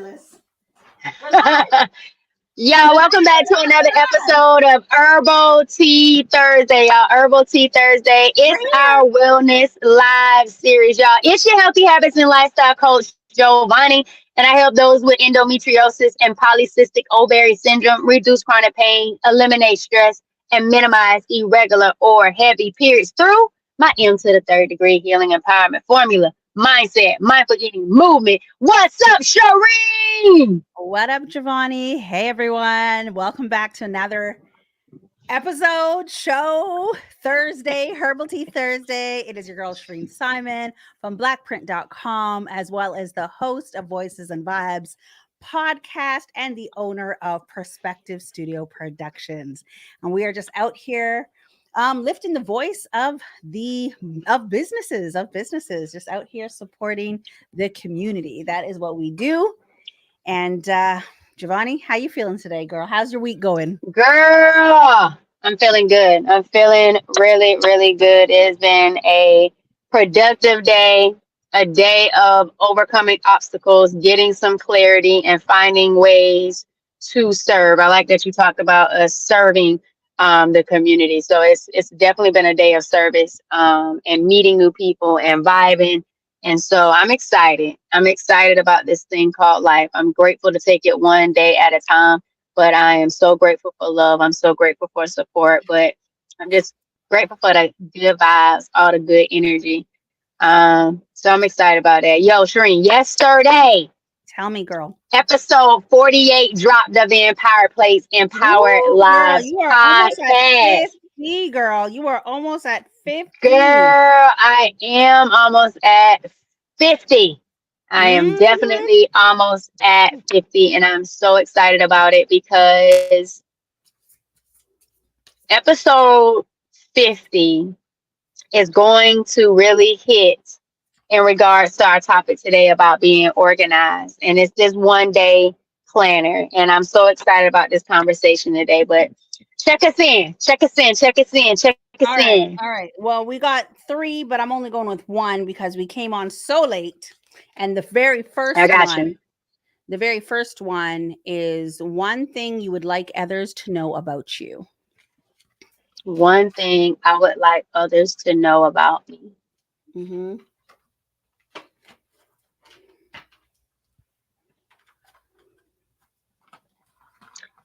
regardless. We're live. Yo, welcome back to another episode of Herbal Tea Thursday, y'all. Herbal Tea Thursday. We're It's here. our wellness live series, y'all. It's your healthy habits and lifestyle coach, Giovanni, and I help those with endometriosis and polycystic ovary syndrome reduce chronic pain, eliminate stress, and minimize irregular or heavy periods through my M to the third degree healing empowerment formula, mindset, mindful eating, movement. What's up, Shireen? What up, Giovanni? Hey, everyone. Welcome back to another episode, show, Thursday, Herbal Tea Thursday. It is your girl, Shereen Simon from blackprint.com, as well as the host of Voices and Vibes podcast and the owner of Perspective Studio Productions. And we are just out here lifting the voice of businesses, just out here supporting the community. That is what we do. And Giovanni, how you feeling today, girl? How's your week going? Girl, I'm feeling good. I'm feeling really, really good. It's been a productive day, a day of overcoming obstacles, getting some clarity, and finding ways to serve. I like that you talked about us serving the community. So it's definitely been a day of service and meeting new people and vibing. And so I'm excited. I'm excited about this thing called life. I'm grateful to take it one day at a time, but I am so grateful for love. I'm so grateful for support, but I'm just grateful for the good vibes, all the good energy. So I'm excited about that. Yo, Shereen, yesterday, Tell me, girl. episode 48 dropped of the Empower Place Empower Woo, girl, Lives you are almost at podcast. 50, girl. You are almost at 50. Girl, I am almost at 50. I am Mhm. definitely almost at 50, and I'm so excited about it because episode 50 is going to really hit in regards to our topic today about being organized. And it's this one day planner. And I'm so excited about this conversation today. But check us in, check us in, check us in, check us All right. in. All right. Well, we got three, but I'm only going with one because we came on so late. And I got you. the very first one is one thing you would like others to know about you. One thing I would like others to know about me. Mm-hmm.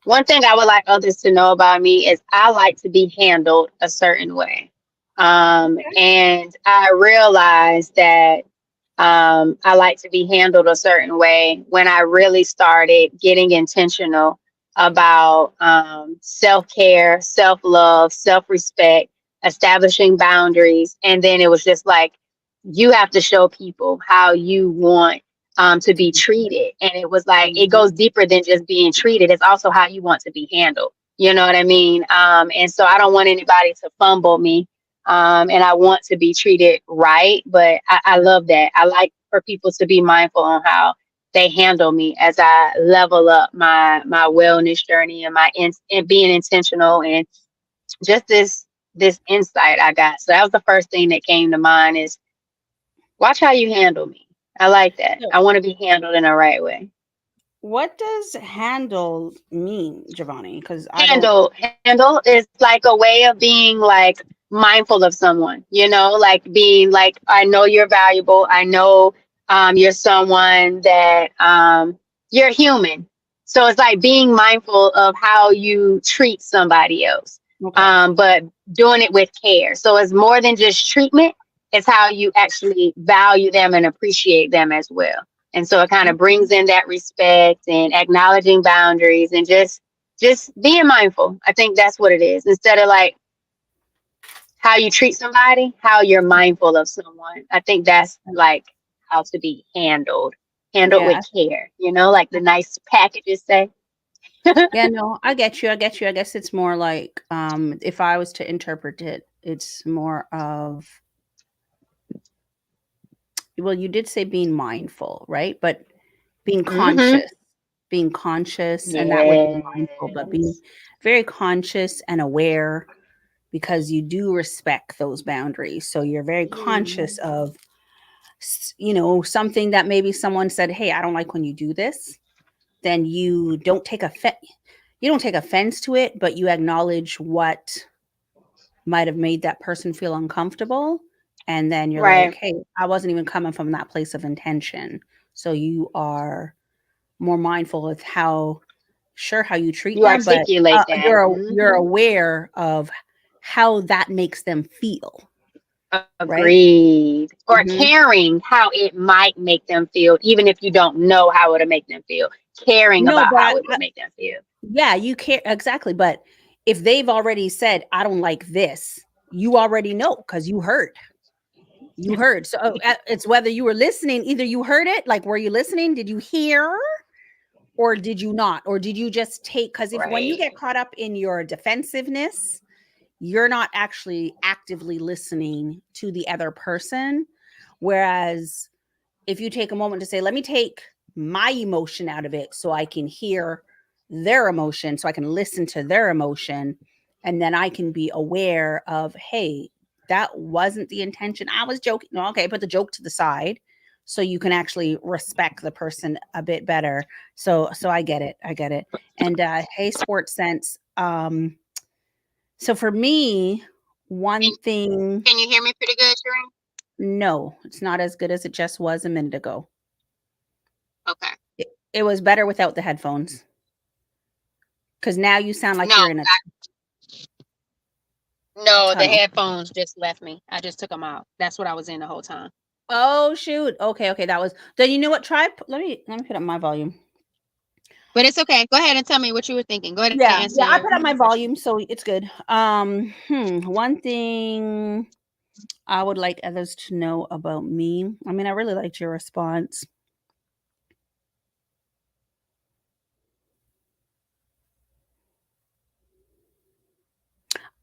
One thing I would like others to know about me is I like to be handled a certain way. And I realized that I like to be handled a certain way when I really started getting intentional about self care, self love, self respect, establishing boundaries. And then it was just like, you have to show people how you want to be treated. And it was like, it Mm-hmm. goes deeper than just being treated, it's also how you want to be handled. You know what I mean? And so I don't want anybody to fumble me and I want to be treated right. But I love that. I like for people to be mindful on how they handle me as I level up my wellness journey and and being intentional and just this insight I got. So that was the first thing that came to mind is watch how you handle me. I like that. So, I want to be handled in the right way. what does handle mean, Giovanni? Because I don't. Handle is like a way of being like mindful of someone, like being like, I know you're valuable. I know you're someone that you're human. So it's like being mindful of how you treat somebody else, Okay. but doing it with care. So it's more than just treatment, it's how you actually value them and appreciate them as well. And so it kind of brings in that respect and acknowledging boundaries and just being mindful. I think that's what it is. Instead of like how you treat somebody, how you're mindful of someone. I think that's like how to be handled with Yeah. care, like the nice packages say. Yeah, no, I get you. I get you. I guess it's more like if I was to interpret it, it's more of, well, you did say being mindful, right? But being Mm-hmm. conscious, being conscious, and that would be mindful, but being Yes. very conscious and aware because you do respect those boundaries. So you're very Mhm. conscious of, something that maybe someone said, "Hey, I don't like when you do this." then you don't take offense to it, but you acknowledge what might have made that person feel uncomfortable. And then you're like, Right. hey, I wasn't even coming from that place of intention. So you are more mindful of how you treat You them, but articulate that. you're aware of how that makes them feel, right? Agreed. Or Hmm. caring how it might make them feel, even if you don't know how it'll make them feel. Caring No, about but how it would make them feel. yeah, you care exactly. But if they've already said, I don't like this, you already know because you heard. You heard. So it's whether you were listening, either you heard it, like were you listening? Did you hear? Or did you not? Or did you just take? Because if when you Right. get caught up in your defensiveness, you're not actually actively listening to the other person. Whereas if you take a moment to say, let me take my emotion out of it so I can hear their emotion, so I can listen to their emotion, and then I can be aware of, hey, that wasn't the intention. I was joking. No, okay, put the joke to the side so you can actually respect the person a bit better. So I get it. I get it. And hey, sports sense. So for me, one Can, thing, can you hear me pretty good, Shereen? no, it's not as good as it just was a minute ago. Okay. It was better without the headphones because now you sound like No, you're in a no, the tunnel. headphones just left me. I just took them out. That's what I was in the whole time. Oh shoot. Okay, okay, that was. Then you know what? Let me put up my volume. But it's okay. Go ahead and tell me what you were thinking. Go ahead and Yeah, answer yeah, I your put up my question. volume, so it's good. One thing I would like others to know about me. I mean, I really liked your response.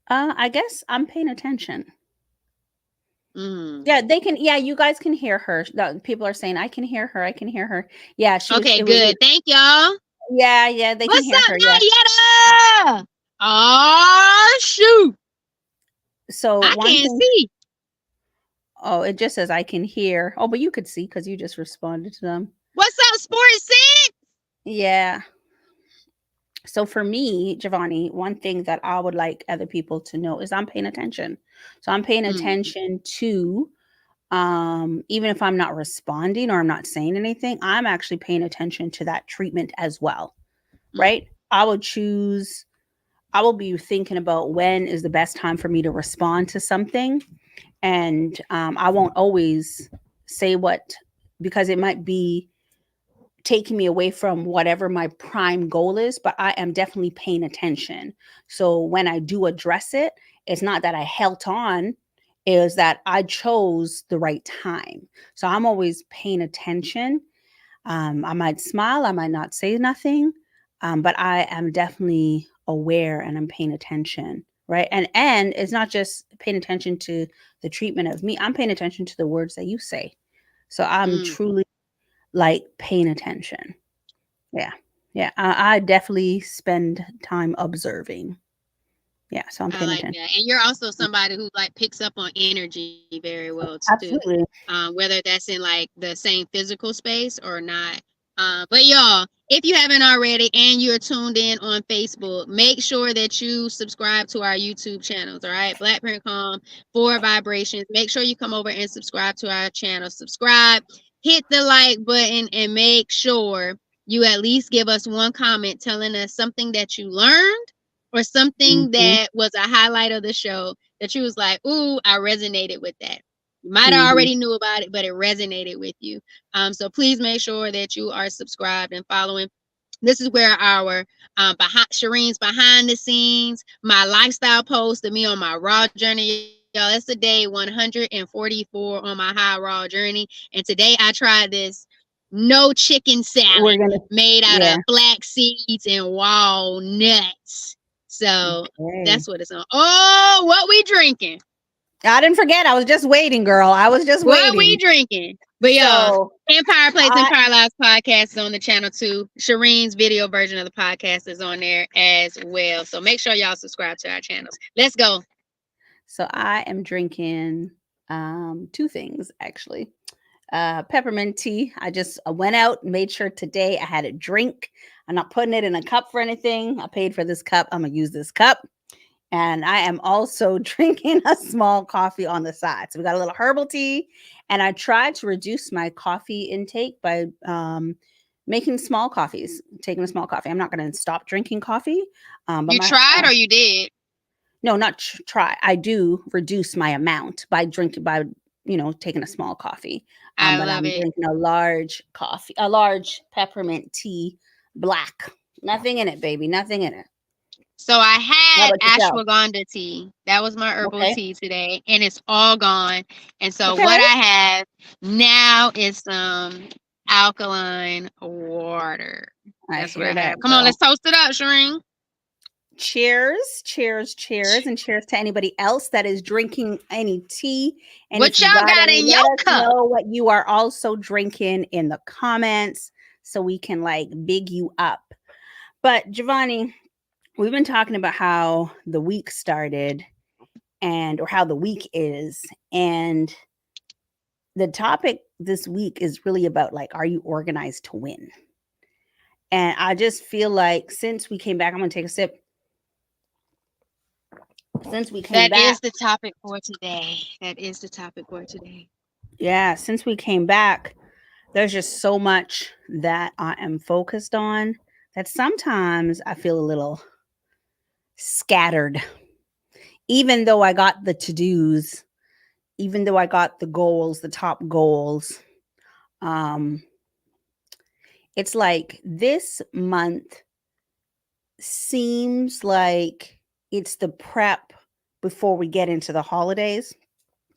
I guess I'm paying attention. Mm. Yeah, they can. Yeah, you guys can hear her. People are saying, "I can hear her. I can hear her." Yeah, she was. Okay, It was. good. Thank y'all. Yeah, yeah, they can What's hear up, her. Yeah. Marietta? Oh, shoot. So I one can't thing. see. Oh, it just says I can hear. Oh, but you could see because you just responded to them. What's up, Sports Sense? Yeah. So for me, Giovanni, one thing that I would like other people to know is I'm paying attention. So I'm paying Mm, attention to even if I'm not responding or I'm not saying anything, I'm actually paying attention to that treatment as well. mm, Right? I will be thinking about when is the best time for me to respond to something. And I won't always say what, because it might be taking me away from whatever my prime goal is, but I am definitely paying attention. So when I do address it, it's not that I held on, is that I chose the right time. So I'm always paying attention. I might smile, I might not say nothing, but I am definitely aware and I'm paying attention. Right. And it's not just paying attention to the treatment of me. I'm paying attention to the words that you say. So I'm mm. truly like paying attention. Yeah. Yeah. I definitely spend time observing. Yeah. So I'm I paying like attention. that. And you're also somebody who like picks up on energy very well too. Absolutely. Whether that's in like the same physical space or not. But y'all, if you haven't already and you're tuned in on Facebook, make sure that you subscribe to our YouTube channels. All right, Black Print Com for Vibrations. Make sure you come over and subscribe to our channel. Subscribe, hit the like button, and make sure you at least give us one comment telling us something that you learned or something Hmm. that was a highlight of the show that you was like, ooh, I resonated with that. You might have Hmm. already knew about it, but it resonated with you. So please make sure that you are subscribed and following. This is where our behind Shireen's behind the scenes, my lifestyle post of me on my raw journey. Y'all, it's the day 144 on my high raw journey. And today I tried this no chicken salad We're going to, made out yeah. of flax seeds and walnuts. So Okay. that's what it's on. Oh, what we drinking? I didn't forget. I was just waiting, girl. I was just What we waiting. drinking? But y'all, So Empire Plates and I, Power Lives podcast is on the channel too. Shireen's video version of the podcast is on there as well. So make sure y'all subscribe to our channels. Let's go. so I am drinking two things actually. peppermint tea. I went out and made sure today I had a drink. I'm not putting it in a cup for anything. I paid for this cup. I'm gonna use this cup. And I am also drinking a small coffee on the side. So we got a little herbal tea. And I tried to reduce my coffee intake by making small coffees, taking a small coffee. I'm not going to stop drinking coffee. But You my tried or you did? no, not try. I do reduce my amount by drinking by taking a small coffee. I But love I'm it. drinking a large peppermint tea, black. Nothing in it, baby. Nothing in it. So I How had about yourself? ashwagandha tea. That was my herbal Okay. tea today, and it's all gone. And so Okay. what I have now is some alkaline water. I That's what hear I that, have. Come on, girl. let's toast it up, Shireen. Cheers, cheers, cheers, and cheers to anybody else that is drinking any tea. And if What you y'all got got any, in your let us cup? know what you are also drinking in the comments so we can like big you up. But Giovanni, we've been talking about how the week started and or how the week is. And the topic this week is really about like, are you organized to win? And I just feel like since we came back, I'm gonna take a sip. Since we came That back, is the topic for today. That is the topic for today. yeah, since we came back, there's just so much that I am focused on that sometimes I feel a little scattered. Even though I got the to dos, even though I got the goals, the top goals, um, it's like this month seems like it's the prep before we get into the holidays.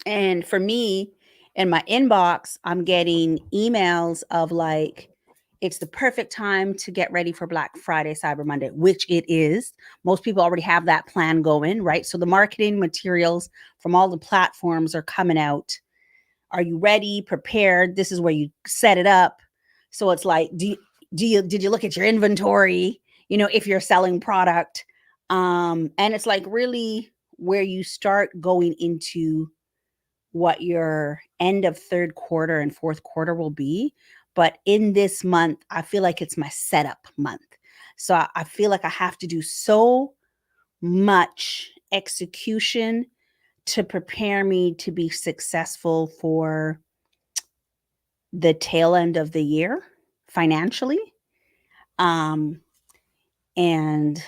And for me, in my inbox, I'm getting emails of like, it's the perfect time to get ready for Black Friday, Cyber Monday, which it is. Most people already have that plan going, right? So the marketing materials from all the platforms are coming out. Are you ready, prepared? This is where you set it up. So it's like, did you look at your inventory? If you're selling product, and it's like really where you start going into what your end of third quarter and fourth quarter will be. But in this month, I feel like it's my setup month. So I feel like I have to do so much execution to prepare me to be successful for the tail end of the year financially. Um, and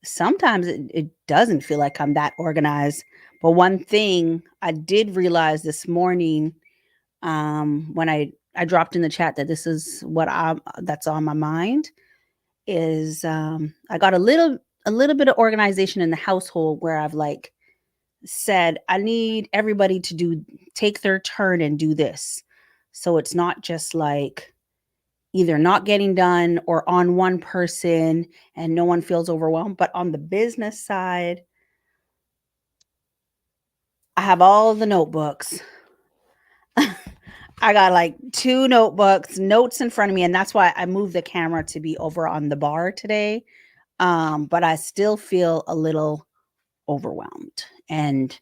sometimes it doesn't feel like I'm that organized. But one thing I did realize this morning, when I dropped in the chat that this is what I that's on my mind is I got a little bit of organization in the household where I've like said I need everybody to take their turn and do this. So it's not just like either not getting done or on one person and no one feels overwhelmed, but on the business side, I have all the notebooks. I got like two notebooks, notes in front of me, and that's why I moved the camera to be over on the bar today. But I still feel a little overwhelmed and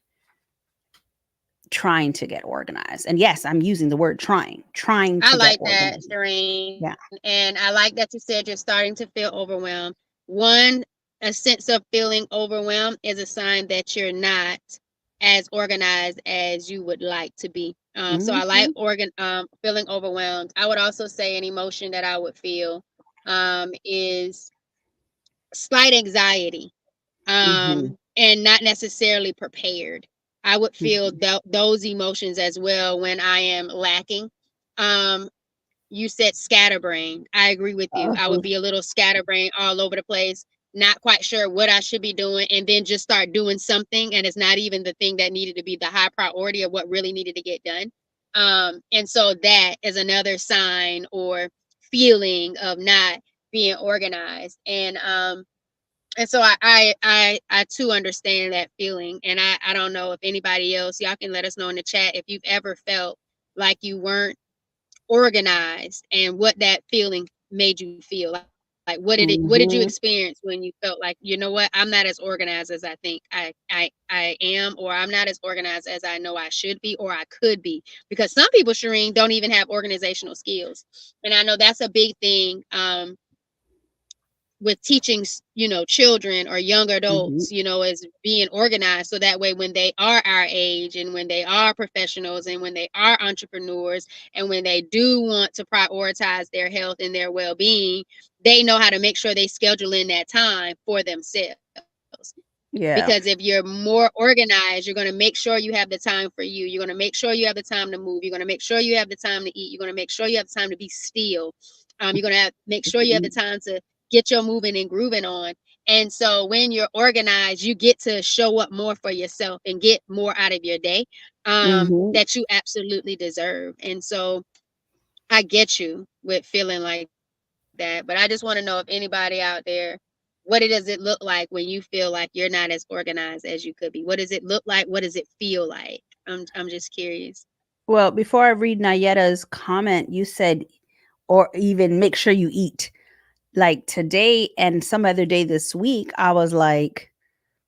trying to get organized. And yes, I'm using the word trying I to get like that, organized. Shireen. Yeah. And I like that you said you're starting to feel overwhelmed. One, a sense of feeling overwhelmed is a sign that you're not as organized as you would like to be. So I like Hmm. feeling overwhelmed. I would also say an emotion that I would feel is slight anxiety, Hmm. and not necessarily prepared. I would feel Hmm. those emotions as well when I am lacking. Um, you said scatterbrained. I agree with you. I would Oh, be a little scatterbrained all over the place, not quite sure what I should be doing, and then just start doing something, and it's not even the thing that needed to be the high priority of what really needed to get done. And so that is another sign or feeling of not being organized. And so I too understand that feeling. And I don't know if anybody else, y'all can let us know in the chat if you've ever felt like you weren't organized and what that feeling made you feel. Like, what did you Mm-hmm. experience when you felt like, you know what, I'm not as organized as I think I am, or I'm not as organized as I know I should be, or I could be? Because some people, Shireen, don't even have organizational skills. And I know that's a big thing, with teaching, children or young Mm-hmm. adults, as being organized, so that way when they are our age, and when they are professionals, and when they are entrepreneurs, and when they do want to prioritize their health and their well-being, they know how to make sure they schedule in that time for themselves. Because if Yeah. you're more organized, you're going to make sure you have the time for you. You're going to make sure you have the time to move. You're going to make sure you have the time to eat. You're going to make sure you have the time to be still. You're going to make sure you have the time to get your moving and grooving on. And so when you're organized, you get to show up more for yourself and get more out of your day, Mm-hmm. that you absolutely deserve. And so I get you with feeling like that. But I just want to know if anybody out there, what does it look like when you feel like you're not as organized as you could be? What does it look like? What does it feel like? I'm just curious. Well, before I read Nayetta's comment, you said, or even make sure you eat. Like today and some other day this week, I was like,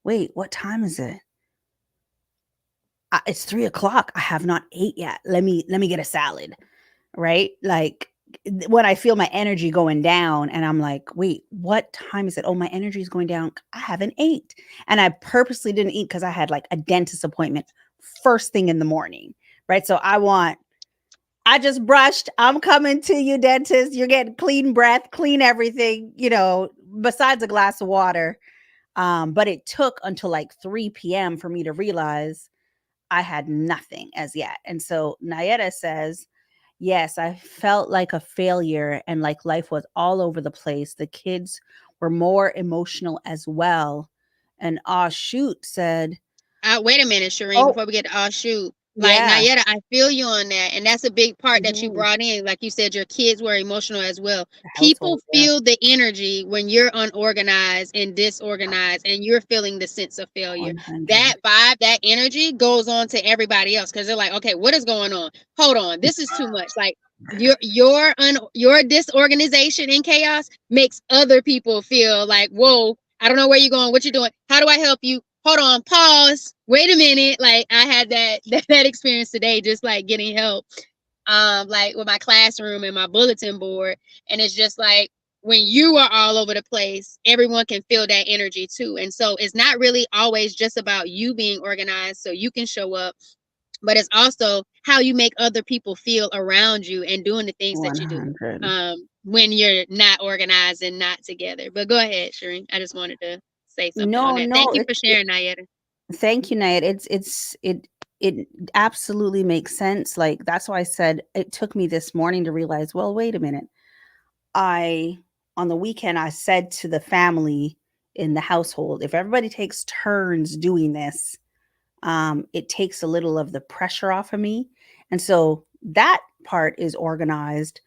wait, what time is it? It's 3 o'clock. I have not ate yet. Let me get a salad, right? Like when I feel my energy going down and I'm like, wait, what time is it? Oh, my energy is going down. I haven't ate. And I purposely didn't eat because I had like a dentist appointment first thing in the morning, right? So I just brushed. I'm coming to you, dentist. You're getting clean breath, clean everything, besides a glass of water. But it took until like 3 p.m. for me to realize I had nothing as yet. And so Nayetta says, yes, I felt like a failure and like life was all over the place. The kids were more emotional as well. And Shoot said, Wait a minute, Shireen, oh, before we get to shoot. Like, yeah, Nayetta, I feel you on that. And that's a big part that you mhm, brought in. Like you said, your kids were emotional as well. the People household. Yeah, feel the energy when you're unorganized and disorganized, and you're feeling the sense of failure. 100. That vibe, that energy goes on to everybody else, because they're like, okay, what is going on? Hold on, this is too much. Like, your disorganization and chaos makes other people feel like, whoa, I don't know where you're going, what you're doing, how do I help you? Hold on, pause, wait a minute. Like, I had that experience today, just like getting help, like with my classroom and my bulletin board. And it's just like, when you are all over the place, everyone can feel that energy too. And so it's not really always just about you being organized so you can show up, but it's also how you make other people feel around you and doing the things that you do, 100. when you're not organized and not together. But go ahead, Shireen. I just wanted to say something on No, that. Thank no, you for sharing, Nayetta. thank you, Nate. It absolutely makes sense. Like that's why I said it took me this morning to realize, well, wait a minute. I on the weekend I said to the family in the household, if everybody takes turns doing this, it takes a little of the pressure off of me. And so that part is organized.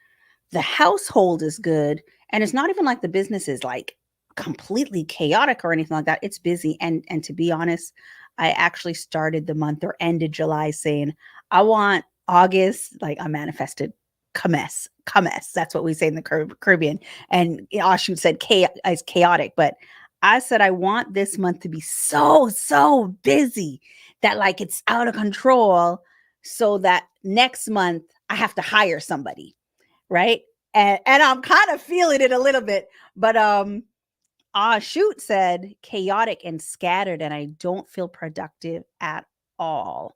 The household is good. And it's not even like the business is like completely chaotic or anything like that. It's busy. And to be honest, I actually started the month or ended July saying, I want August, like I manifested Kames. Kames. That's what we say in the Caribbean. And Ashut said is chaotic, but I said I want this month to be so busy that like it's out of control so that next month I have to hire somebody, right? And I'm kind of feeling it a little bit, but Shoot said chaotic and scattered, and I don't feel productive at all.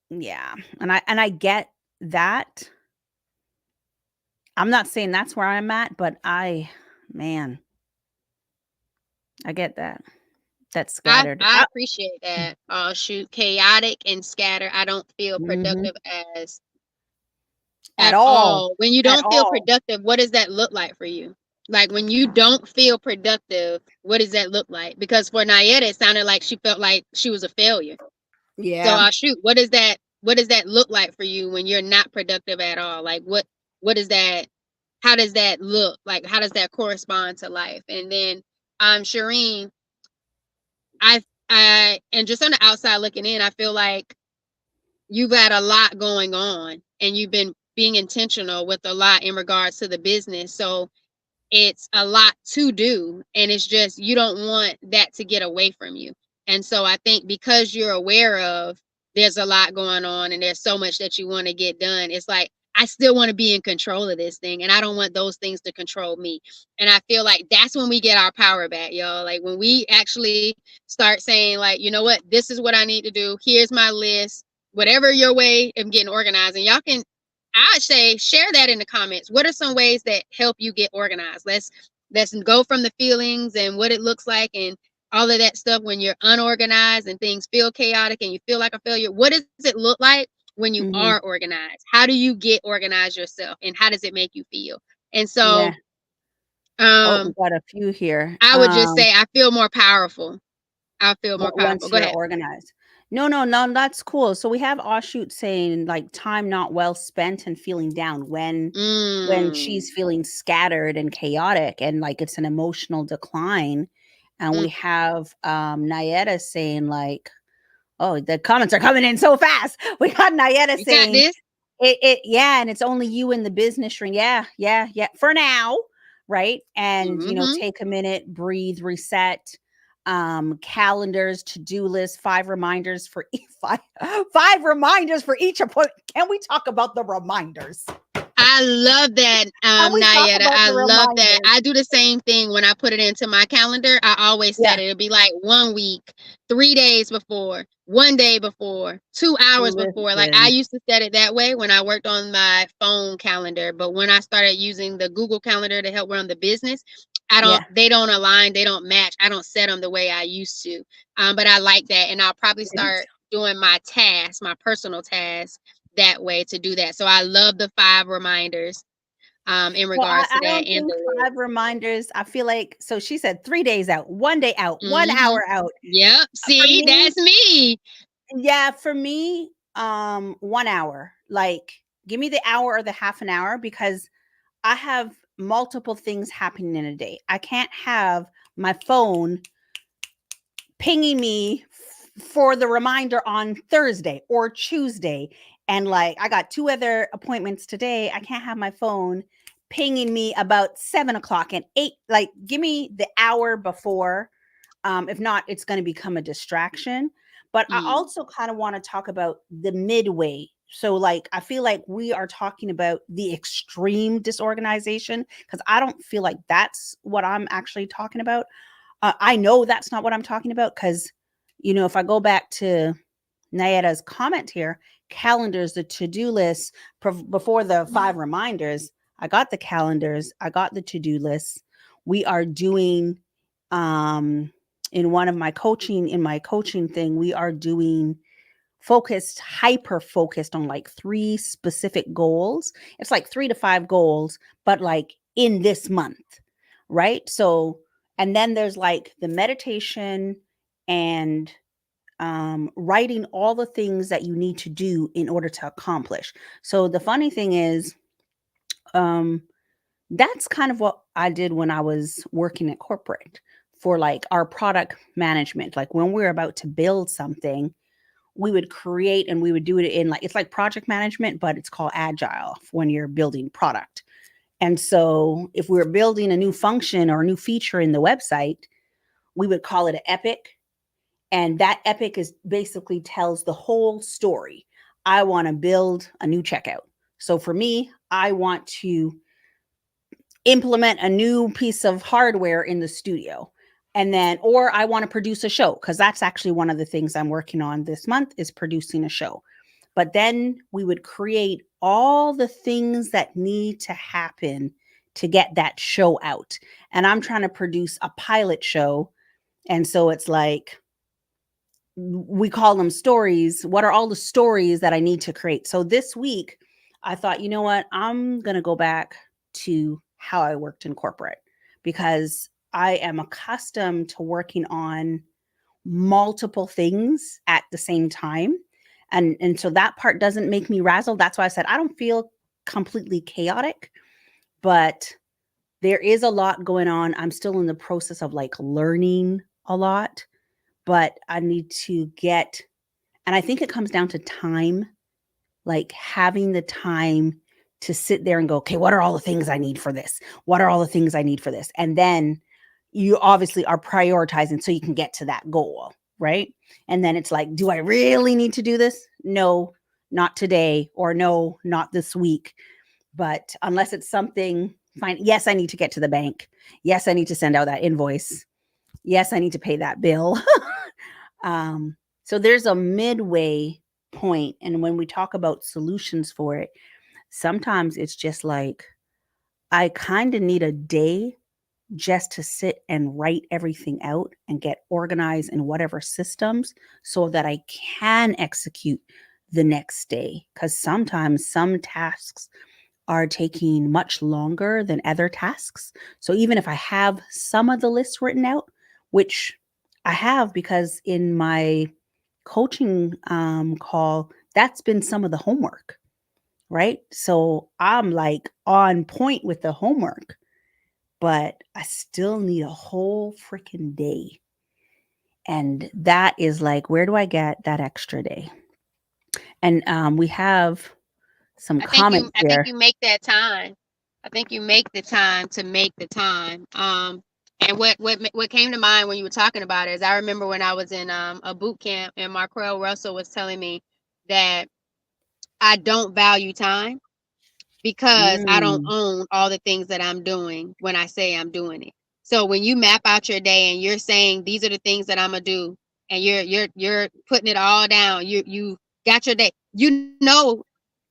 Yeah, and I get that. I'm not saying that's where I'm at, but man, I get that. That's scattered. I appreciate that. Shoot, chaotic and scatter. I don't feel Mhm. productive as At at all, all. When you at don't feel all. productive, what does that look like for you? Like, when you don't feel productive, what does that look like? Because for Nayetta, it sounded like she felt like she was a failure. So Yeah. I'll shoot. What does that look like for you when you're not productive at all? Like, what is that? How does that look? Like, how does that correspond to life? And then, Shireen, I and just on the outside looking in, I feel like you've got a lot going on, and you've been being intentional with a lot in regards to the business. So it's a lot to do, and it's just you don't want that to get away from you. And so I think because you're aware of there's a lot going on and there's so much that you want to get done, it's like I still want to be in control of this thing, and I don't want those things to control me. And I feel like that's when we get our power back, y'all. Like when we actually start saying like, you know what, this is what I need to do, here's my list, whatever your way of getting organized. And y'all can, I'd say, share that in the comments. What are some ways that help you get organized? Let's go from the feelings and what it looks like and all of that stuff when you're unorganized and things feel chaotic and you feel like a failure. What does it look like when you Mm-hmm. are organized? How do you get organized yourself and how does it make you feel? And Yeah. so Oh, we um got a few here. I would just say I feel more powerful. I feel more powerful. Once Go you're ahead. organized. No, no, no, that's cool. So we have Offshoot saying like time not well spent and feeling down when Mm, she's feeling scattered and chaotic and like it's an emotional decline. And mm, we have Nayetta saying like, oh, the comments are coming in so fast. We got Nayetta you got saying this. yeah, and it's only you in the business ring. Yeah, yeah, yeah. For now, right? And Mm-hmm. take a minute, breathe, reset. Calendars, to-do list, five reminders for each appointment. Can we talk about the reminders? I love that, Can we talk Nayetta. about I the love that. reminders? I do the same thing when I put it into my calendar. I always Yeah, set it. It'd be like 1 week, 3 days before, 1 day before, 2 hours before. Like I listen, used to set it that way when I worked on my phone calendar. But when I started using the Google Calendar to help run the business, yeah, they don't align, they don't match. I don't set them the way I used to. But I like that. And I'll probably start doing my tasks, my personal tasks that way to do that. So I love the 5 reminders in well, regards to I that don't and think the list. 5 reminders. I feel like so she said 3 days out, 1 day out, one Mm-hmm. hour out. Yep. For See, me, that's me. yeah, for me, 1 hour. Like, give me the hour or the half an hour because I have multiple things happening in a day. I can't have my phone pinging me for the reminder on Thursday or Tuesday. And like, I got two other appointments today. I can't have my phone pinging me about 7 o'clock and eight. Like, give me the hour before. If not, it's going to become a distraction. But I Mm, also kind of want to talk about the midway. So, like, I feel like we are talking about the extreme disorganization because I don't feel like that's what I'm actually talking about. I know that's not what I'm talking about because, if I go back to Nayetta's comment here, calendars, the to-do list before the 5 reminders, I got the calendars, I got the to-do lists. We are doing in my coaching thing, we are doing hyper focused on like three specific goals. It's like 3 to 5 goals, but like in this month, right? So, and then there's like the meditation and writing all the things that you need to do in order to accomplish. So the funny thing is, um, that's kind of what I did when I was working at corporate for like our product management. Like when we were about to build something, we would create and we would do it in like it's like project management, but it's called agile when you're building product. And so if we were building a new function or a new feature in the website, we would call it an epic. And that epic is basically tells the whole story. I want to build a new checkout. So for me, I want to implement a new piece of hardware in the studio. And then, or I want to produce a show because that's actually one of the things I'm working on this month is producing a show. But then we would create all the things that need to happen to get that show out. And I'm trying to produce a pilot show. And so it's like, we call them stories. What are all the stories that I need to create? So this week, I thought, you know what? I'm going to go back to how I worked in corporate because I am accustomed to working on multiple things at the same time. And so that part doesn't make me razzle. That's why I said I don't feel completely chaotic, but there is a lot going on. I'm still in the process of like learning a lot, but I need to and I think it comes down to time, like having the time to sit there and go, okay, what are all the things I need for this? What are all the things I need for this? And then you obviously are prioritizing so you can get to that goal, right? And then it's like, do I really need to do this? No, not today, or no, not this week. But unless it's something fine, yes, I need to get to the bank. Yes, I need to send out that invoice. Yes, I need to pay that bill. um, so there's a midway point, and when we talk about solutions for it, sometimes it's just like I kind of need a day just to sit and write everything out and get organized in whatever systems so that I can execute the next day. Because sometimes some tasks are taking much longer than other tasks. So even if I have some of the lists written out, which I have because in my coaching call, that's been some of the homework, right? So I'm like on point with the homework, but I still need a whole freaking day. And that is like, where do I get that extra day? And we have some comments I think here. you make that time. I think you make the time to make the time. And what came to mind when you were talking about it is I remember when I was in a boot camp and Marquell Russell was telling me that I don't value time because I don't Mm, own all the things that I'm doing when I say I'm doing it. So when you map out your day and you're saying these are the things that I'm gonna do, and you're putting it all down, you got your day. You know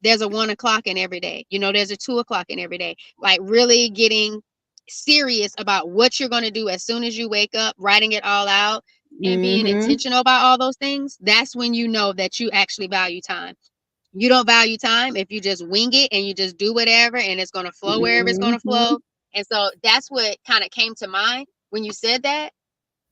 there's a 1 o'clock in every day. You know there's a 2 o'clock in every day. Like really getting serious about what you're gonna do as soon as you wake up, writing it all out, and being mm-hmm, intentional about all those things. That's when you know that you actually value time. You don't value time if you just wing it and you just do whatever and it's going to flow wherever it's going to mm-hmm. flow. And so that's what kind of came to mind when you said that.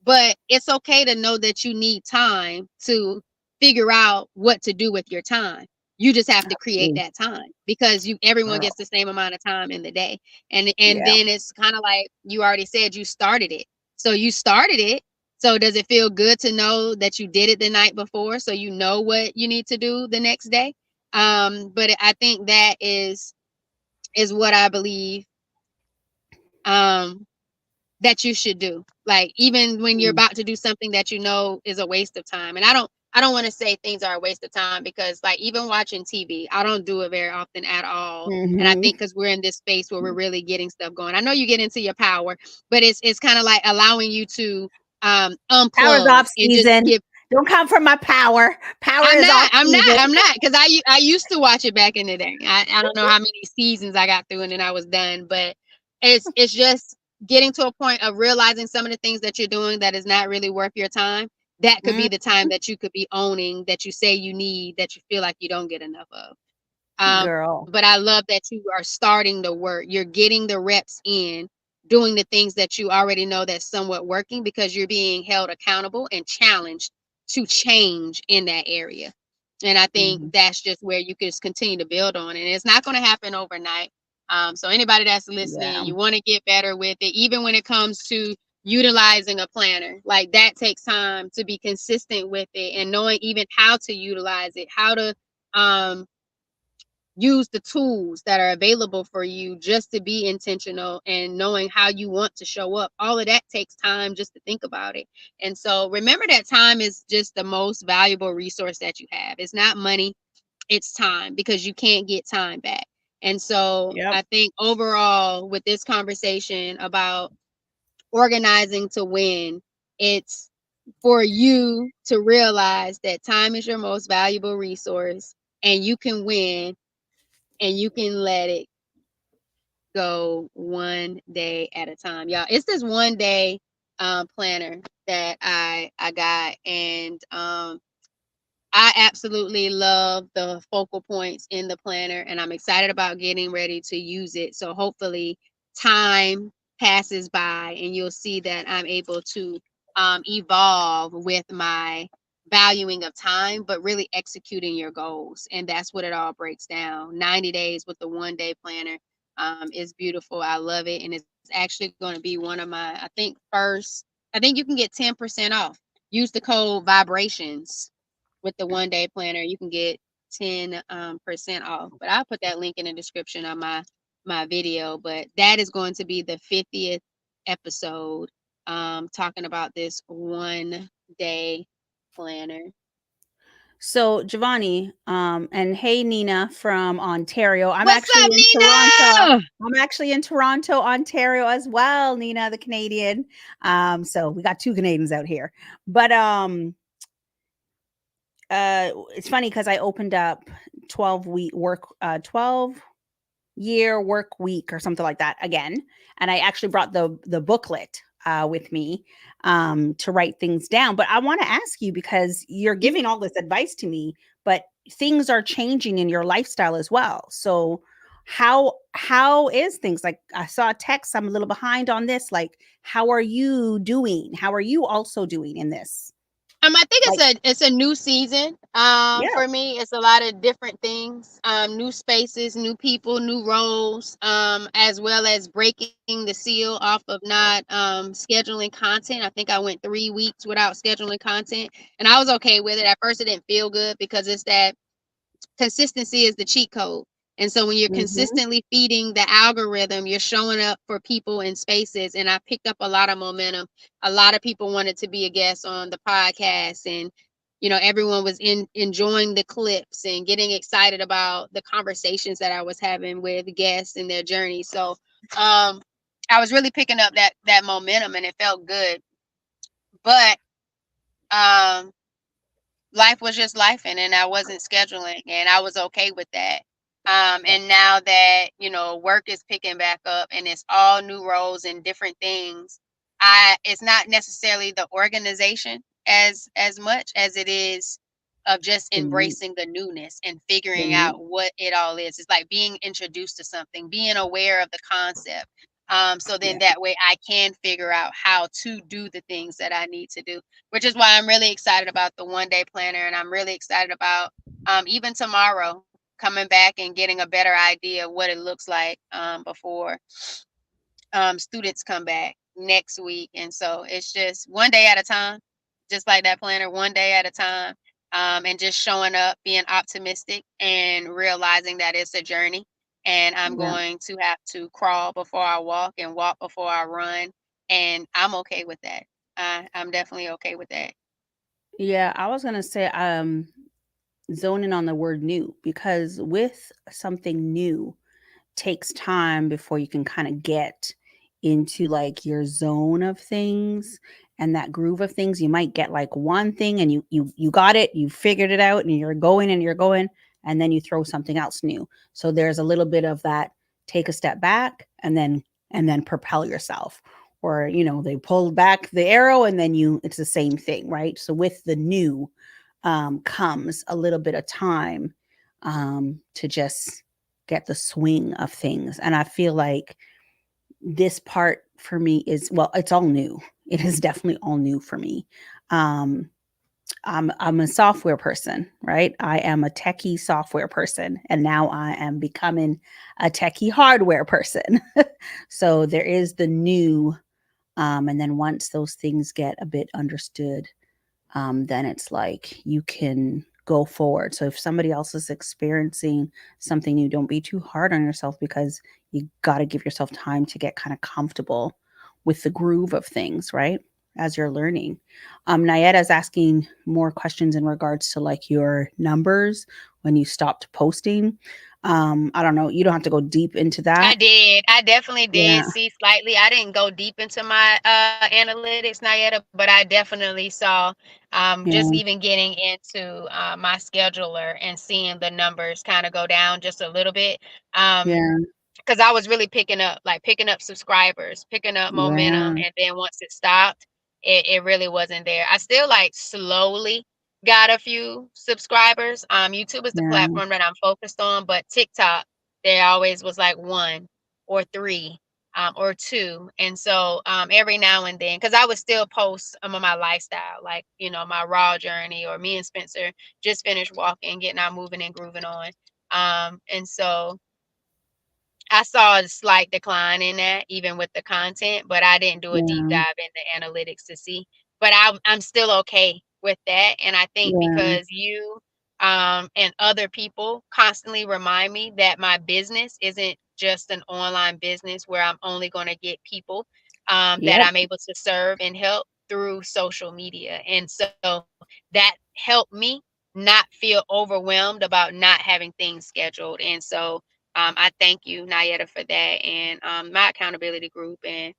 But it's okay to know that you need time to figure out what to do with your time. You just have to create Absolutely. that time because you everyone Girl. gets the same amount of time in the day. And Yeah. then it's kind of like you already said you started it. So you started it. So does it feel good to know that you did it the night before so you know what you need to do the next day? But I think that is what I believe um that you should do. Like even when you're Mm, about to do something that you know is a waste of time. And I don't want to say things are a waste of time because like even watching TV, I don't do it very often at all. And I mhm. think because we're in this space where we're really getting stuff going. I know you get into your power, but it's kind of like allowing you to Power's unplug off and just season. give. Don't come for my power. Power I'm is off not. I'm not. season. I'm not. Because I used to watch it back in the day. I don't know how many seasons I got through and then I was done. But it's just getting to a point of realizing some of the things that you're doing that is not really worth your time. That could be Mhm. the time that you could be owning that you say you need that you feel like you don't get enough of. Girl. But I love that you are starting the work. You're getting the reps in, doing the things that you already know that's somewhat working because you're being held accountable and challenged to change in that area. And I think Mhm. that's just where you can just continue to build on. And it's not going to happen overnight. So anybody that's listening, Yeah. you want to get better with it, even when it comes to utilizing a planner, like that takes time to be consistent with it and knowing even how to utilize it, how to um use the tools that are available for you just to be intentional and knowing how you want to show up. All of that takes time just to think about it. And so remember that time is just the most valuable resource that you have. It's not money, it's time because you can't get time back. And so Yep. I think overall with this conversation about organizing to win, it's for you to realize that time is your most valuable resource and you can win and you can let it go one day at a time. Y'all, it's this one day planner that I got and I absolutely love the focal points in the planner and I'm excited about getting ready to use it. So hopefully time passes by and you'll see that I'm able to evolve with my valuing of time, but really executing your goals. And that's what it all breaks down. 90 days with the 1 day planner is beautiful. I love it. And it's actually going to be one of my, I think you can get 10% off. Use the code vibrations with the 1 day planner. You can get 10% off. But I'll put that link in the description of my video. But that is going to be the 50th episode, talking about this 1 day planner. So Giovanni, and hey Nina from Ontario. I'm What's actually up, in Toronto. Nina? I'm actually in Toronto, Ontario as well, Nina, the Canadian. So we got two Canadians out here. But it's funny because I opened up 12-year work week or something like that again, and I actually brought the booklet with me to write things down. But I want to ask you, because you're giving all this advice to me, but things are changing in your lifestyle as well. So how is things? Like, I saw a text, I'm a little behind on this. Like, how are you doing? How are you also doing in this? I think Like, it's a new season. yeah. For me, it's a lot of different things. New spaces, new people, new roles. As well as breaking the seal off of not scheduling content. I think I went 3 weeks without scheduling content, and I was okay with it. At first, it didn't feel good because it's that consistency is the cheat code. And so when you're Hmm. consistently feeding the algorithm, you're showing up for people in spaces. And I picked up a lot of momentum. A lot of people wanted to be a guest on the podcast, and everyone was enjoying the clips and getting excited about the conversations that I was having with guests and their journey. So I was really picking up that momentum, and it felt good. But um life was just life, and I wasn't scheduling, and I was okay with that. And now that work is picking back up and it's all new roles and different things, I it's not necessarily the organization as much as it is of just The new, embracing the newness and the figuring new, out what it all is. It's like being introduced to something, being aware of the concept. So then yeah, that way I can figure out how to do the things that I need to do, which is why I'm really excited about the 1 day planner. And I'm really excited about even tomorrow coming back and getting a better idea of what it looks like before students come back next week. And so it's just 1 day at a time, just like that planner, 1 day at a time. And just showing up, being optimistic, and realizing that it's a journey. And I'm yeah. going to have to crawl before I walk and walk before I run. And I'm okay with that. I'm definitely okay with that. Yeah, I was gonna say, zoning on the word new, because with something new takes time before you can kind of get into like your zone of things and that groove of things. You might get like one thing and you got it, you figured it out, and you're going, and then you throw something else new. So there's a little bit of that, take a step back and then propel yourself. Or, they pull back the arrow and then it's the same thing, right? So with the new comes a little bit of time to just get the swing of things. And I feel like this part for me is, well, it's all new. It is definitely all new for me. Um, I'm a software person, right? I am a techie software person, and now I am becoming a techie hardware person. So there is the new, and then once those things get a bit understood, then it's like you can go forward. So if somebody else is experiencing something new, don't be too hard on yourself, because you got to give yourself time to get kind of comfortable with the groove of things, right? As you're learning. Nayeda is asking more questions in regards to like your numbers when you stopped posting. I don't know. You don't have to go deep into I that. did. I definitely did Yeah. see slightly. I didn't go deep into my analytics, Nayetta, but I definitely saw just Yeah. even getting into my scheduler and seeing the numbers kind of go down just a little bit. Um, Yeah. because I was really picking up subscribers, picking up momentum, Yeah. and then once it stopped, it really wasn't there. I still like slowly got a few subscribers. YouTube is the Yeah. platform that I'm focused on, but TikTok, there always was like one or three. Or two. And so every now and then, because I would still post on my lifestyle, like, my raw journey, or me and Spencer just finished walking, getting out moving and grooving on. And so I saw a slight decline in that, even with the content, but I didn't do a deep Yeah. dive into analytics to see. But I'm still okay with that, and I think Yeah. because you and other people constantly remind me that my business isn't just an online business where I'm only going to get people that Yep. I'm able to serve and help through social media. And so that helped me not feel overwhelmed about not having things scheduled. And so I thank you, Nayetta, for that, and my accountability group, and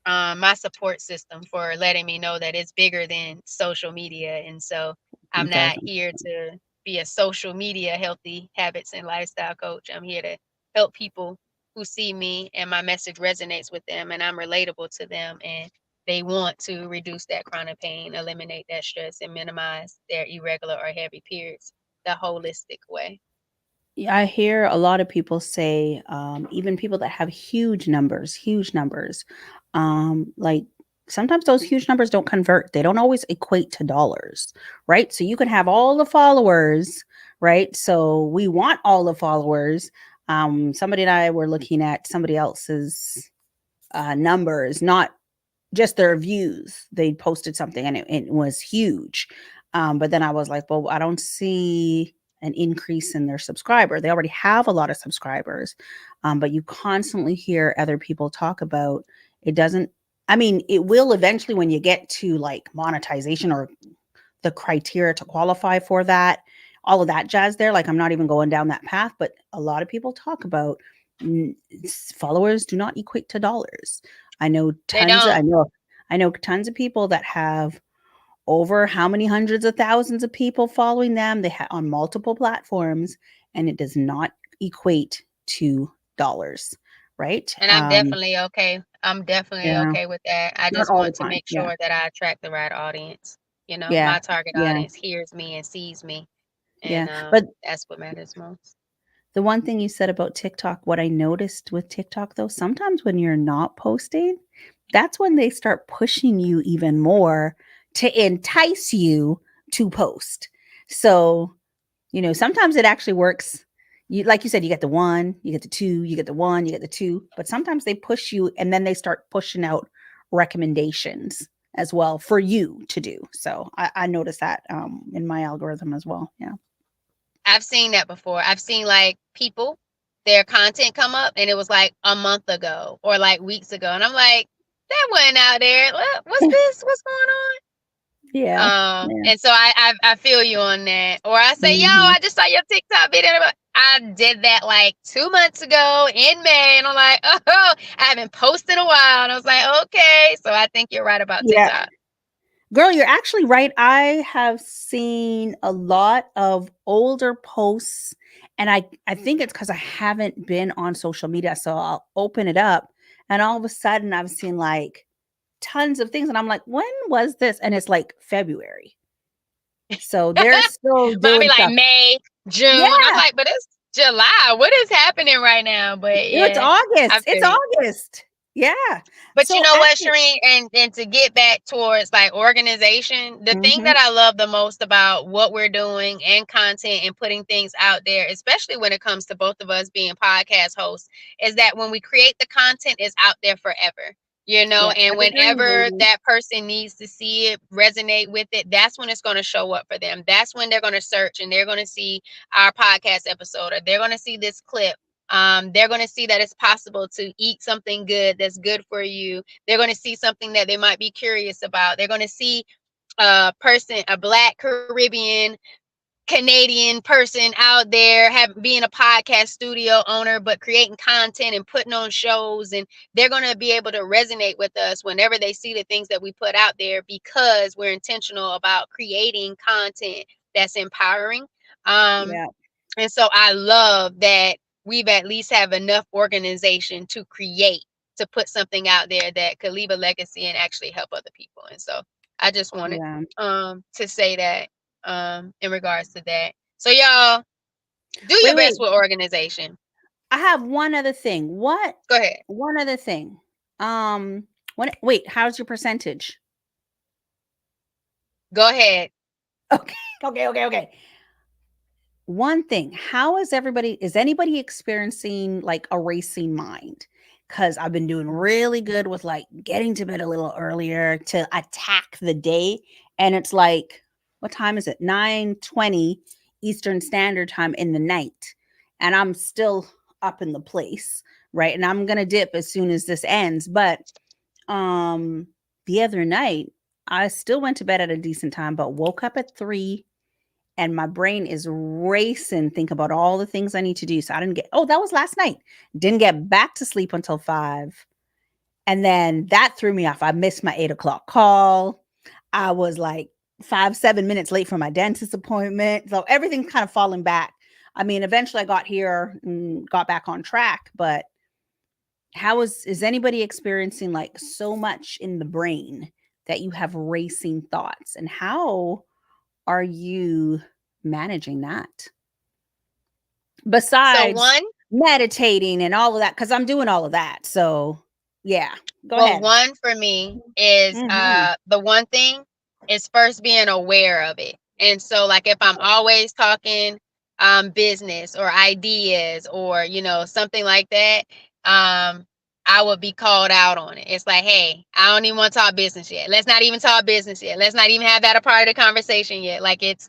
my support system for letting me know that it's bigger than social media. And so I'm not 1,000. here to be a social media healthy habits and lifestyle coach. I'm here to help people who see me and my message resonates with them and I'm relatable to them, and they want to reduce that chronic pain, eliminate that stress, and minimize their irregular or heavy periods the holistic way. Yeah, I hear a lot of people say, even people that have huge numbers, like sometimes those huge numbers don't convert. They don't always equate to dollars, right? So you can have all the followers, right? So we want all the followers. Somebody and I were looking at somebody else's numbers, not just their views. They posted something and it was huge. But then I was like, well, I don't see an increase in their subscriber. They already have a lot of subscribers. But you constantly hear other people talk about it doesn't, I mean, it will eventually when you get to like monetization or the criteria to qualify for that, all of that jazz there. Like, I'm not even going down that path, but a lot of people talk about followers do not equate to dollars. I know They tons of, don't. I know tons of people that have over how many hundreds of thousands of people following them. They have on multiple platforms, and it does not equate to dollars, right? And I'm definitely okay. I'm definitely Yeah, okay with that. I not just all want the to time. make Yeah, sure that I attract the right audience. You know, yeah, my target yeah, audience hears me and sees me, yeah. and But that's what matters most. the one thing you said about TikTok, what I noticed with TikTok though, sometimes when you're not posting, that's when they start pushing you even more to entice you to post. So, sometimes it actually works. You like you said, you get the one, you get the two, you get the one, you get the two, but sometimes they push you and then they start pushing out recommendations as well for you to do. So I noticed that in my algorithm as well. Yeah. I've seen that before. I've seen like people, their content come up, and it was like a month ago or like weeks ago, and I'm like, that wasn't out there. What's this? What's going on? Yeah. Yeah. And so I feel you on that. Or I say, yo, Hmm. I just saw your TikTok video. I did that like 2 months ago in May, and I'm like, oh, I haven't posted in a while, and I was like, okay. So I think you're right about Yeah. TikTok. Girl, you're actually right. I have seen a lot of older posts, and I think it's because I haven't been on social media. So I'll open it up, and all of a sudden I've seen like tons of things, and I'm like, when was this? And it's like February. So they're still But I mean, doing like stuff. May, Yeah, June. I'm like, but it's July. What is happening right now? But it's yeah, I August. feel It's you. August. Yeah. But you So know what, actually, Shireen, and to get back towards like organization, the thing hmm that I love the most about what we're doing and content and putting things out there, especially when it comes to both of us being podcast hosts, is that when we create the content, it's out there forever. You know, yeah, and evergreen, whenever baby. that person needs to see it, resonate with it, that's when it's going to show up for them. That's when they're going to search and they're going to see our podcast episode, or they're going to see this clip. They're going to see that it's possible to eat something good that's good for you. They're going to see something that they might be curious about. They're going to see a person, a Black, Caribbean, Canadian person out there being a podcast studio owner, but creating content and putting on shows. And they're going to be able to resonate with us whenever they see the things that we put out there, because we're intentional about creating content that's empowering. Um, Yeah, and so I love that we've at least have enough organization to create, to put something out there that could leave a legacy and actually help other people. And so I just wanted yeah. to say that in regards to that. So y'all do Wait, your wait. best with organization. I have one other thing. What? Go ahead. One other thing. What? Wait. How's your percentage? Go ahead. Okay. Okay. Okay. Okay. One thing. How is everybody? Is anybody experiencing like a racing mind? Because I've been doing really good with like getting to bed a little earlier to attack the day, and it's like, what time is it? 9:20. Eastern Standard Time in the night, and I'm still up in the place, right? And I'm gonna dip as soon as this ends. But um the other night, I still went to bed at a decent time, but woke up at 3 and my brain is racing, think about all the things I need to do. So I didn't get, oh, that was last night. Didn't get back to sleep until 5. And then that threw me off. I missed my 8 o'clock call. I was like 5, 7 minutes late for my dentist appointment. So everything's kind of falling back. I mean, eventually I got here and got back on track, but how is anybody experiencing like so much in the brain that you have racing thoughts, and how are you managing that So besides one, meditating and all of that? Because I'm doing all of that. So yeah, go well, ahead. one for me is Hmm. the one thing is first being aware of it. And so like if I'm always talking business or ideas or something like that, I would be called out on it. It's like, hey, I don't even want to talk business yet. Let's not even talk business yet. Let's not even have that a part of the conversation yet. Like it's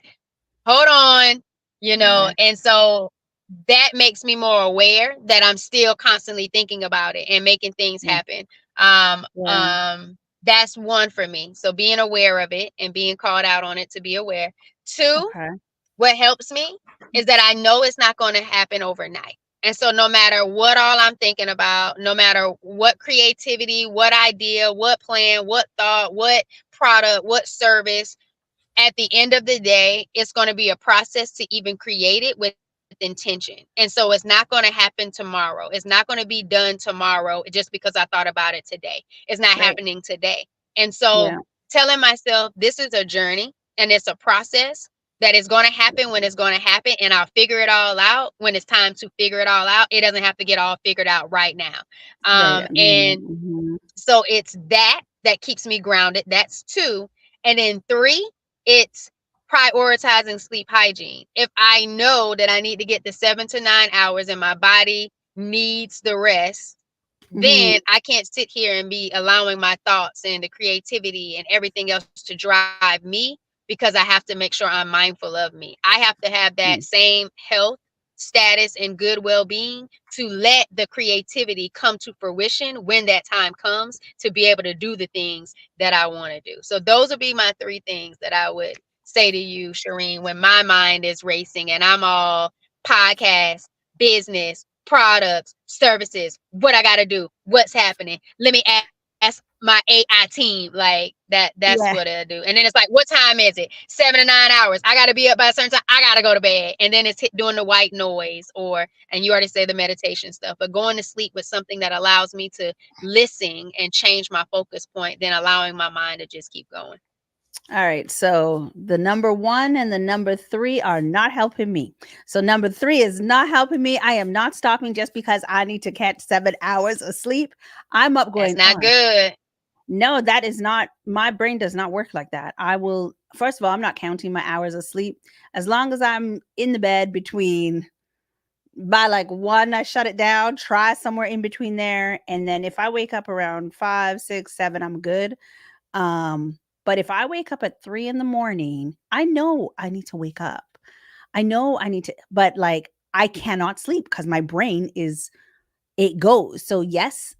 hold on, Okay. and so that makes me more aware that I'm still constantly thinking about it and making things Yeah. happen. Um, Yeah. um, that's one for me. So being aware of it and being called out on it to be aware. Two, Okay. what helps me is that I know it's not going to happen overnight. And so no matter what all I'm thinking about, no matter what creativity, what idea, what plan, what thought, what product, what service, at the end of the day, it's going to be a process to even create it with intention. And so it's not going to happen tomorrow. It's not going to be done tomorrow just because I thought about it today. It's not Right. happening today. And so Yeah. telling myself this is a journey and it's a process that is going to happen when it's going to happen, and I'll figure it all out when it's time to figure it all out. It doesn't have to get all figured out right now. Right. And Mm-hmm. so it's that keeps me grounded. That's two. And then three, it's prioritizing sleep hygiene. If I know that I need to get the 7 to 9 hours and my body needs the rest, Mm-hmm. then I can't sit here and be allowing my thoughts and the creativity and everything else to drive me, because I have to make sure I'm mindful of me. I have to have that same health status and good well-being to let the creativity come to fruition when that time comes, to be able to do the things that I want to do. So those would be my three things that I would say to you, Shireen, when my mind is racing and I'm all podcast, business, products, services, what I got to do, what's happening. Let me ask my AI team. Like that's what I Yeah. do. And then it's like, what time is it? 7 to 9 hours. I got to be up by a certain time. I got to go to bed. And then it's doing the white noise, and you already say the meditation stuff, but going to sleep with something that allows me to listen and change my focus point, then allowing my mind to just keep going. All right. So the number 1 and the number 3 are not helping me. So number 3 is not helping me. I am not stopping just because I need to catch 7 hours of sleep. I'm up That's going not on. good. No, that is not, my brain does not work like that. I will, first of all, I'm not counting my hours of sleep. As long as I'm in the bed between, by like 1, I shut it down, try somewhere in between there. And then if I wake up around 5, 6, 7, I'm good. But if I wake up at 3 in the morning, I know I need to wake up. I know I need to, but like I cannot sleep because my brain is, it goes. So yes,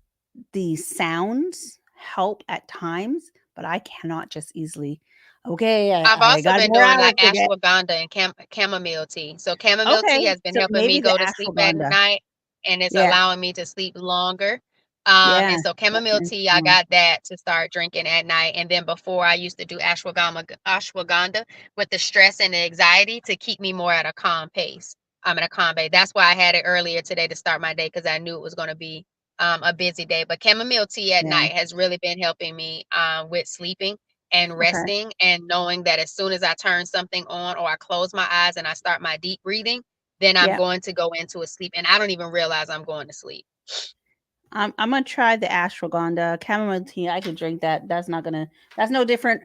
the sounds help at times, but I cannot just easily, okay, I've I also got been more doing hours like to get. ashwagandha and chamomile tea. So chamomile Okay. tea has been So helping me maybe the go to sleep at ashwagandha. night, and it's Yeah. allowing me to sleep longer. Yeah. And so chamomile That's tea, I one. got that to start drinking at night. And then before, I used to do ashwagandha with the stress and the anxiety to keep me more at a calm pace. I'm at a calm pace. That's why I had it earlier today to start my day, because I knew it was going to be a busy day. But chamomile tea at Yeah. night has really been helping me with sleeping and Okay. resting, and knowing that as soon as I turn something on or I close my eyes and I start my deep breathing, then I'm Yeah. going to go into a sleep and I don't even realize I'm going to sleep. I'm gonna try the ashwagandha chamomile tea. I could drink that. That's not gonna. That's no different.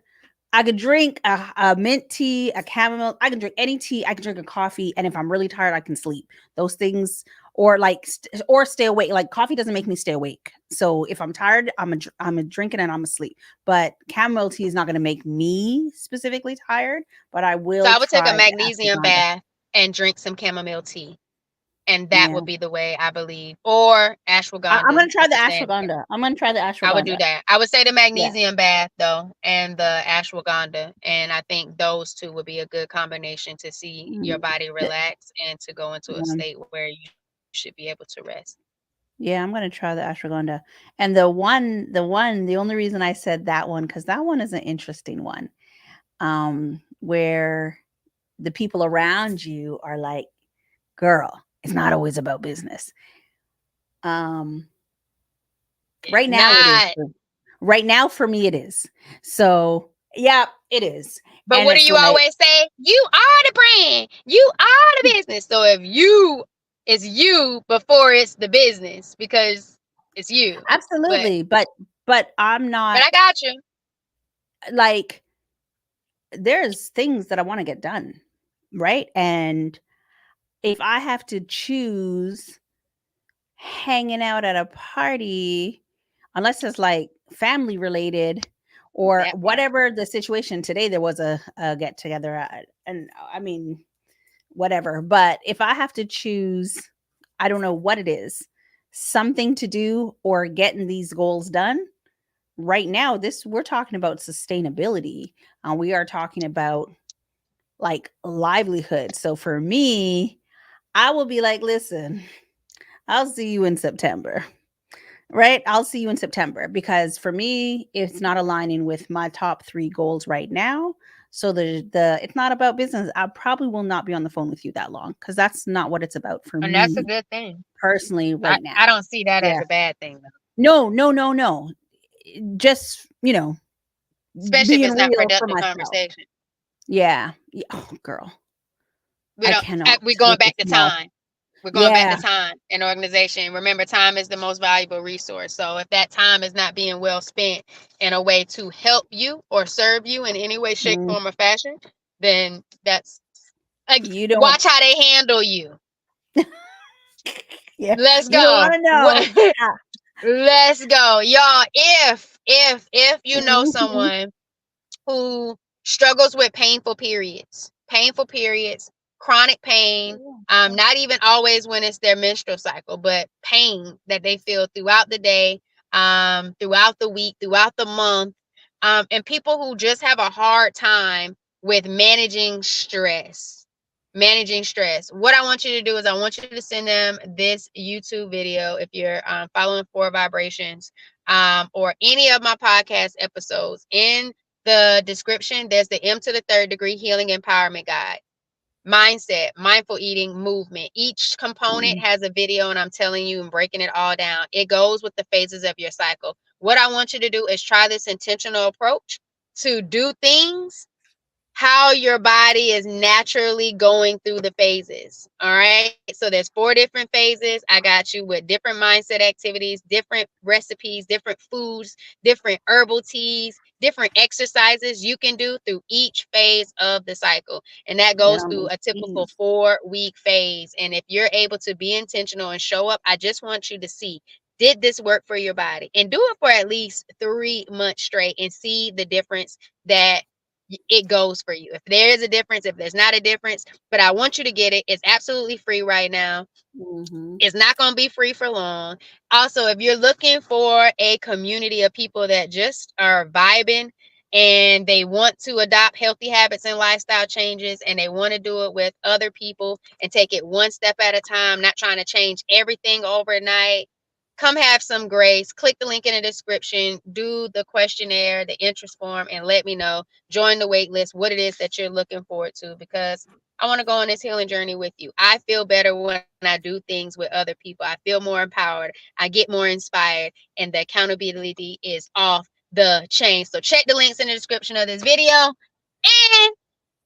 I could drink a mint tea, a chamomile. I can drink any tea. I can drink a coffee, and if I'm really tired, I can sleep. Those things, or like, or stay awake. Like coffee doesn't make me stay awake. So if I'm tired, I'm a drink it and I'm asleep. But chamomile tea is not gonna make me specifically tired. But I So will I would take a try the magnesium ashwagandha. bath. and drink some chamomile tea. And that Yeah. would be the way, I believe. Or I'm ashwagandha gonna try at the the same. ashwagandha. I'm gonna try the I would do ashwagandha. that. I would say the Yeah. magnesium bath though, and the ashwagandha, and I think those two would be a good combination to see your Mm, body the- relax and to go into a yeah. state where you should be able to rest. Yeah, I'm gonna try the ashwagandha. And the only reason I said that one, because that one is an interesting one. Where the people around you are like, girl, it's not always about business. Um, It's right now it is. not. Right now for me it is. So yeah, it is. But And what do it's you like, always say? You are the brand. You are the business. So if you, it's you before it's the business because it's you. But absolutely, but I'm not I got you. like, there's things that I want to get done, right? And if I have to choose hanging out at a party, unless it's like family related or That part. whatever the situation today, there was a get together, and I mean, whatever. But if I have to choose, I don't know what it is, something to do or getting these goals done. Right now, this we're talking about sustainability. We are talking about like livelihood. So for me, I will be like, listen, I'll see you in September. Right? I'll see you in September because for me, it's not aligning with my top 3 goals right now. So the it's not about business. I probably will not be on the phone with you that long because that's not what it's about for And that's a me good thing. personally right I now. don't see that as Yeah. a bad thing though. No, no, no, no. Just, Especially if being it's not real for productive myself. conversation. Yeah. Yeah. Oh, girl. We I don't cannot we're going with the back to small. time. We're going back to Yeah. time and organization. Remember, time is the most valuable resource. So if that time is not being well spent in a way to help you or serve you in any way, shape, Mm, form, or fashion, then that's like, you don't. watch how they handle you. Yeah. Let's You don't want go. to know. Ah, Let's go. Y'all, if you know mhm. someone who struggles with painful periods, chronic pain, not even always when it's their menstrual cycle, but pain that they feel throughout the day, throughout the week, throughout the month, and people who just have a hard time with managing stress. Managing stress. What I want you to do is I want you to send them this YouTube video if you're following Four Vibrations, or any of my podcast episodes. In the description, there's the M to the third degree healing empowerment guide. Mindset, mindful eating, movement. Each component has a video, and I'm telling you and breaking it all down. It goes with the phases of your cycle. What I want you to do is try this intentional approach to do things how your body is naturally going through the phases. All right. So there's 4 different phases. I got you with different mindset activities, different recipes, different foods, different herbal teas, different exercises you can do through each phase of the cycle. And that Get goes on through those a typical keys. 4-week phase. And if you're able to be intentional and show up, I just want you to see, did this work for your body? And do it for at least 3 months straight and see the difference that it goes for you. If there is a difference, if there's not a difference, but I want you to get it. It's absolutely free right now. Mhm. It's not going to be free for long. Also, if you're looking for a community of people that just are vibing and they want to adopt healthy habits and lifestyle changes, and they want to do it with other people and take it one step at a time, not trying to change everything overnight, come have some grace. Click the link in the description, do the questionnaire, the interest form, and let me know. Join the wait list, what it is that you're looking forward to, because I want to go on this healing journey with you. I feel better when I do things with other people. I feel more empowered. I get more inspired, and the accountability is off the chain. So check the links in the description of this video and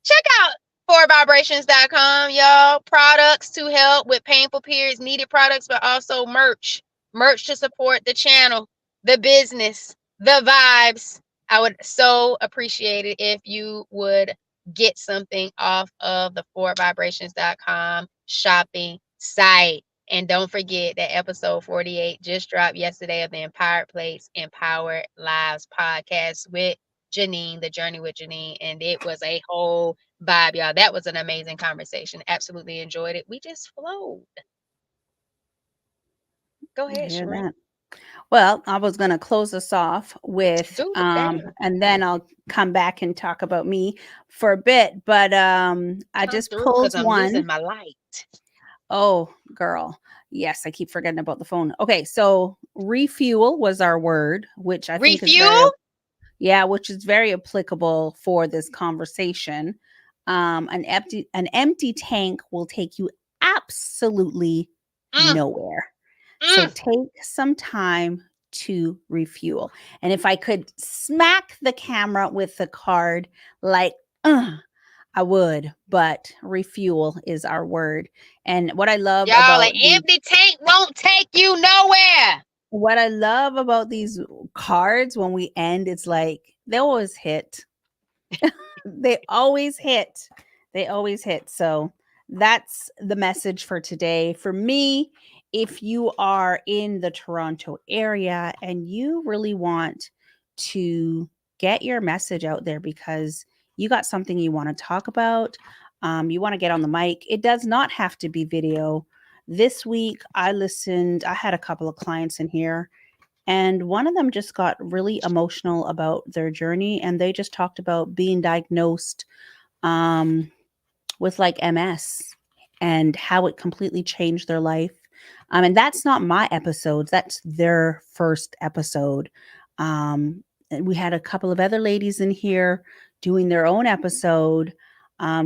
check out forvibrations.com, y'all. Products to help with painful periods, needed products, but also merch. Merch to support the channel, the business, the vibes. I would so appreciate it if you would get something off of the forvibrations.com shopping site. And don't forget that episode 48 just dropped yesterday of the Empowered Place, Empowered Lives podcast with Janine, the journey with Janine, and it was a whole vibe, y'all. That was an amazing conversation. Absolutely enjoyed it. We just flowed. Go I ahead, hear Sheree. that. Well, I was going to close us off with, Do the thing. and then I'll come back and talk about me for a bit. But I Come just through because pulled I'm losing one. my light. Oh, girl. Yes, I keep forgetting about the phone. Okay, so refuel was our word, which I think is very, Refuel? yeah, which is very applicable for this conversation. An empty tank will take you absolutely Mm, nowhere. So mm. take some time to refuel. And if I could smack the camera with the card, like, I would, but refuel is our word. And Y'all, an empty tank won't take you nowhere. what I love about these cards when we end, it's like they always hit. They always hit. They always hit. So that's the message for today. For me, if you are in the Toronto area and you really want to get your message out there because you got something you want to talk about, you want to get on the mic, it does not have to be video. This week, I had a couple of clients in here and one of them just got really emotional about their journey and they just talked about being diagnosed um, with like MS and how it completely changed their life. And that's not my episodes, that's their first episode. And we had a couple of other ladies in here doing their own episode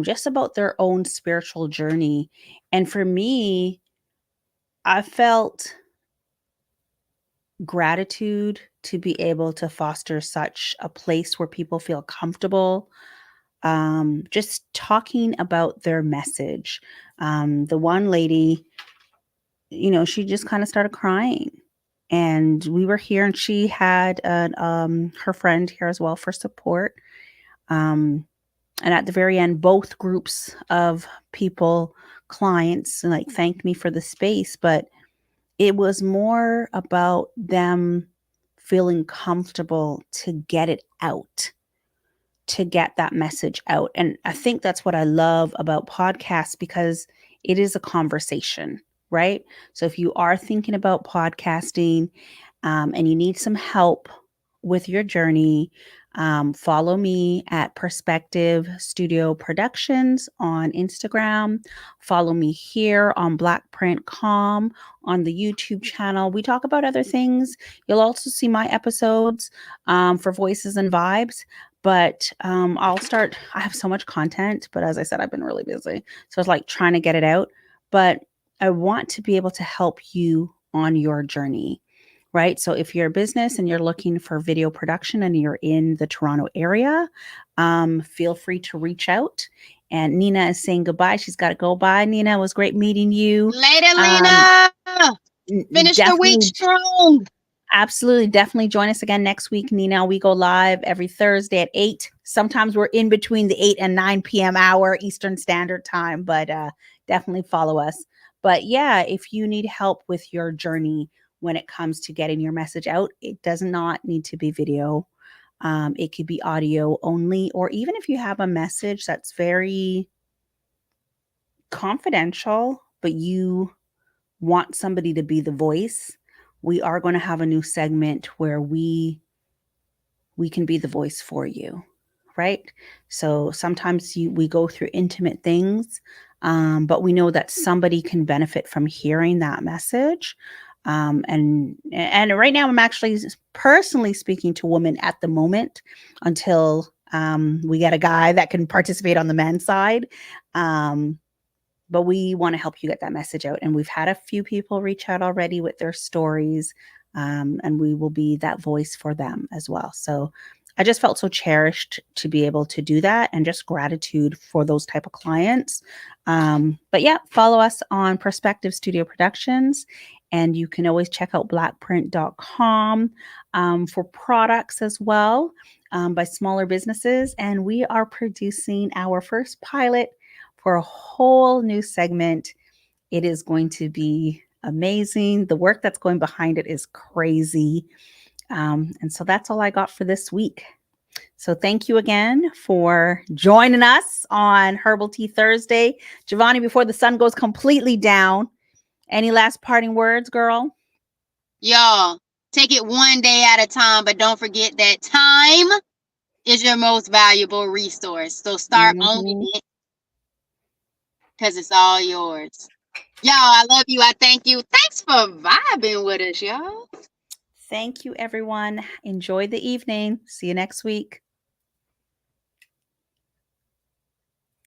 just about their own spiritual journey. And for me, I felt gratitude to be able to foster such a place where people feel comfortable just talking about their message. The one lady, she just kind of started crying. And we were here, and she had her friend here as well for support. Um, and at the very end, both groups of people, clients, like thanked me for the space, but it was more about them feeling comfortable to get it out, to get that message out. And I think that's what I love about podcasts because it is a conversation, right? So if you are thinking about podcasting and you need some help with your journey, follow me at Perspective Studio Productions on Instagram. Follow me here on Black Print Com on the YouTube channel. We talk about other things. You'll also see my episodes for Voices and Vibes. But I have so much content, but as I said, I've been really busy. So it's like trying to get it out. But I want to be able to help you on your journey, right? So if you're a business and you're looking for video production and you're in the Toronto area, feel free to reach out. And Nina is saying goodbye. She's got to go. Bye, Nina. It was great meeting you. Later, Um, Lena. Finish the week Definitely, strong. absolutely, definitely join us again next week, Nina. We go live every Thursday at 8. Sometimes we're in between the 8 and 9 p.m. hour Eastern Standard Time, but definitely follow us. But yeah, if you need help with your journey when it comes to getting your message out, it does not need to be video. It could be audio only, or even if you have a message that's very confidential, but you want somebody to be the voice, we are going to have a new segment where we can be the voice for you, right? So sometimes we go through intimate things, but we know that somebody can benefit from hearing that message. And right now, I'm actually personally speaking to women at the moment until we get a guy that can participate on the men's side. Um, but we want to help you get that message out. And we've had a few people reach out already with their stories, and we will be that voice for them as well. So I just felt so cherished to be able to do that, and just gratitude for those type of clients. But yeah, follow us on Perspective Studio Productions, and you can always check out blackprint.com for products as well, by smaller businesses. And we are producing our first pilot for a whole new segment. It is going to be amazing. The work that's going behind it is crazy. And so that's all I got for this week. So thank you again for joining us on Herbal Tea Thursday. Giovanni, before the sun goes completely down, any last parting words, girl? Y'all, take it one day at a time, but don't forget that time is your most valuable resource. So start owning it because it's all yours. Y'all, I love you. I thank you. Thanks for vibing with us, y'all. Thank you, everyone. Enjoy the evening. See you next week.